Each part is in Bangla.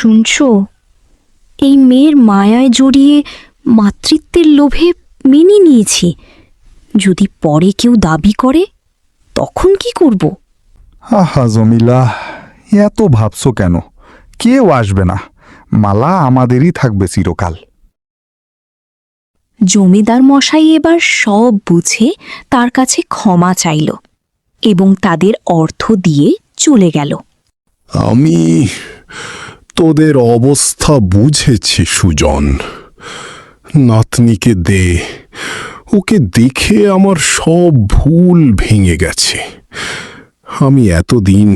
শুনছো, এই মেয়ের মায়ায় জড়িয়ে মাতৃত্বের লোভে মেনে নিয়েছি। যদি পরে কেউ দাবি করে তখন কি করব? আহা জমিলা, এত ভাবছো কেন? কেউ আসবে না, মালা আমাদেরই থাকবে চিরকাল। জমিদার মশাই এবার সব বুঝে তার কাছে ক্ষমা চাইল এবং তাদের অর্থ দিয়ে চলে গেল। আমি তোদের অবস্থা বুঝেছি সুজন। নাতনিকে দে, ওকে দেখে আমার সব ভুল ভেঙে গেছে। আমি এতদিন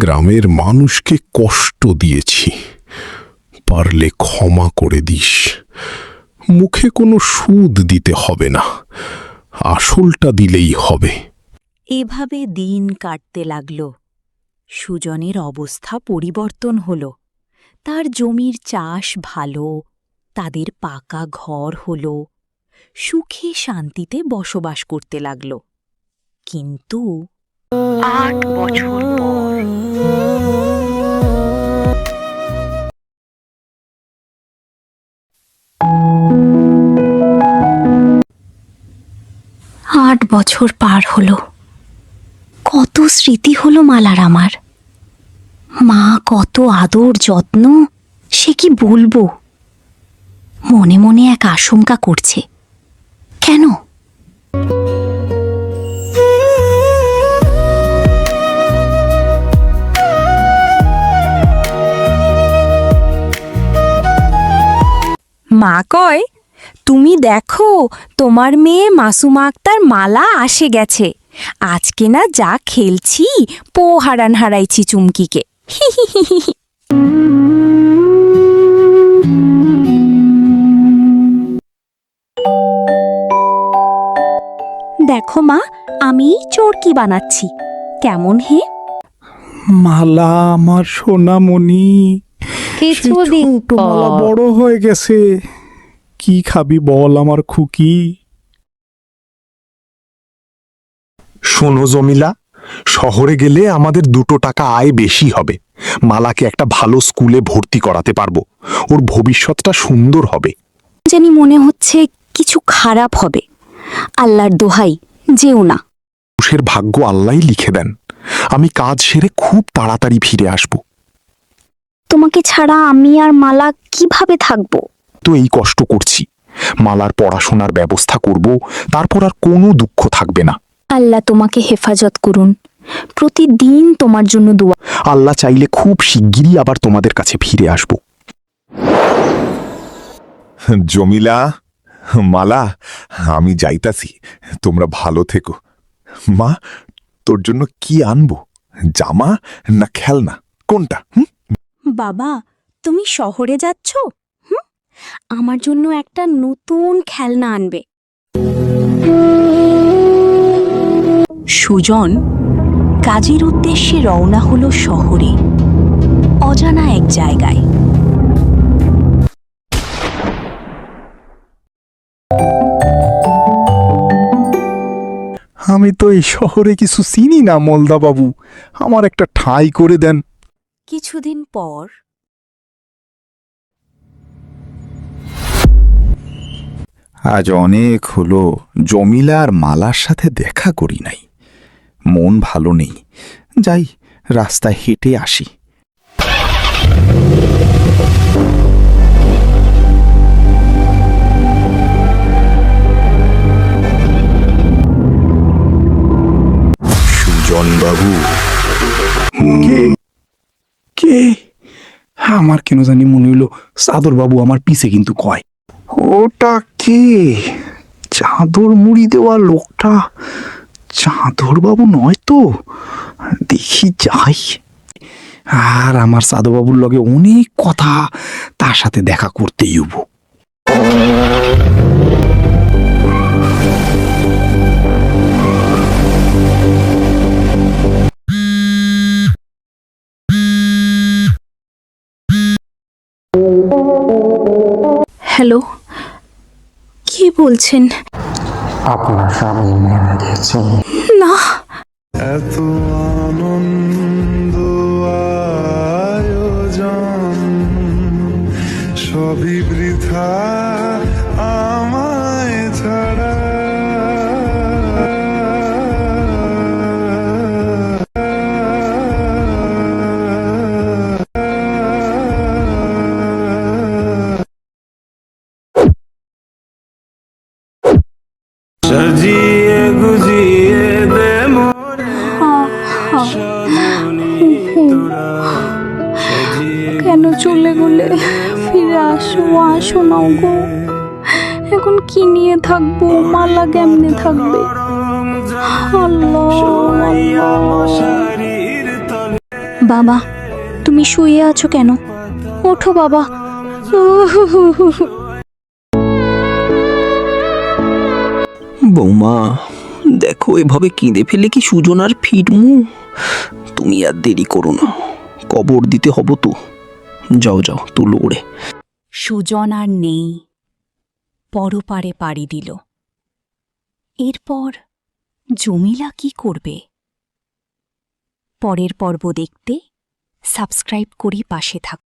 গ্রামের মানুষকে কষ্ট দিয়েছি, পারলে ক্ষমা করে দিস। মুখে কোনো সুদ দিতে হবে না, আসলটা দিলেই হবে। এভাবে দিন কাটতে লাগল। সুজনের অবস্থা পরিবর্তন হল। তার জমির চাষ ভালো, তাদের পাকা ঘর হল, সুখে শান্তিতে বসবাস করতে লাগল। কিন্তু ৮ বছর পর ৮ বছর পার হলো। কত স্মৃতি হলো মালার আমার। মা কত আদর যত্ন, সে কি বলবো। মনে মনে এক আশঙ্কা করছে। কেন? মা কয়, তুমি দেখো তোমার মেয়ে মাসুমা আক্তার মালা আসে গেছে। আজকে না যা খেলছি, হারান হারাইছি চুমকিকে। দেখো মা, আমি চরকি বানাচ্ছি। কেমন হে? মালা আমার সোনামণি, কিছুদিন মালা বড় হয়ে গেছে। কি খাবি বল আমার খুকি? শোনো জমিলা, শহরে গেলে আমাদের 2 টাকা আয় বেশি হবে। মালাকে একটা ভালো স্কুলে ভর্তি করাতে পারবো, ওর ভবিষ্যৎটা সুন্দর হবে। জানি মনে হচ্ছে কিছু খারাপ হবে। আল্লাহর দোহাই, যেও না। মানুষের ভাগ্য আল্লাহই লিখে দেন। আমি কাজ সেরে খুব তাড়াতাড়ি ফিরে আসব। তোমাকে ছাড়া আমি আর মালা কিভাবে থাকবো? তো এই কষ্ট করছি, মালার পড়াশোনার ব্যবস্থা করব, তারপর আর কোনো দুঃখ থাকবে না। আল্লাহ তোমাকে হেফাজত করুন। প্রতিদিন তোমার জন্য দোয়া। আল্লাহ চাইলে খুব শিগগিরই আবার তোমাদের কাছে ফিরে আসব। জমিলা, মালা, আমি যাইতাছি, তোমরা ভালো থেকো। মা, তোর জন্য কি আনবো? জামা না খেলনা, কোনটা? বাবা, তুমি শহরে যাচ্ছ? আমার জন্য একটা নতুন খেলনা আনবে। সুজন কাজের উদ্দেশ্যে রওনা হলো শহরে, অজানা এক জায়গায়। আমি তো এই শহরে কিছু চিনি না মোলদা বাবু, আমার একটা ঠাঁই করে দেন। কিছুদিন পর আজ অনেক হলো জমিলা আর মালার সাথে দেখা করি নাই। মন ভালো নেই, যাই রাস্তায় হেঁটে আসি। সুজন বাবু, কে? আমার কেন জানি মনে হইল চাদর বাবু আমার পিছে কিন্তু কয়। ওটা কে? চাদর মুড়ি দেওয়া লোকটা চাদর বাবু নয় তো? দেখি যাই। আর আমার চাদর বাবুর লগে অনেক কথা, তার সাথে দেখা করতেই হইব। হ্যালো, কি বলছেন? আপনার স্বামী মারা গেছেন। না, এত আনন্দ আয়োজন কেন চলে গেলে? ফিরে আসো, আসো নাও গো। এখন কি নিয়ে থাকবো? মালা কেমনে থাকবে? বাবা, তুমি শুয়ে আছো কেন? ওঠো বাবা। বৌমা, দেখো এভাবে কেঁদে ফেলে কি সুজন আর ফিরমু? তুমি আর দেরি করো না, কবর দিতে হব তো। যাও যাও, তুলো ওড়ে। সুজন আর নেই, পরপারে পাড়ি দিল। এরপর জমিলা কি করবে? পরের পর্ব দেখতে সাবস্ক্রাইব করি পাশে থাকুন।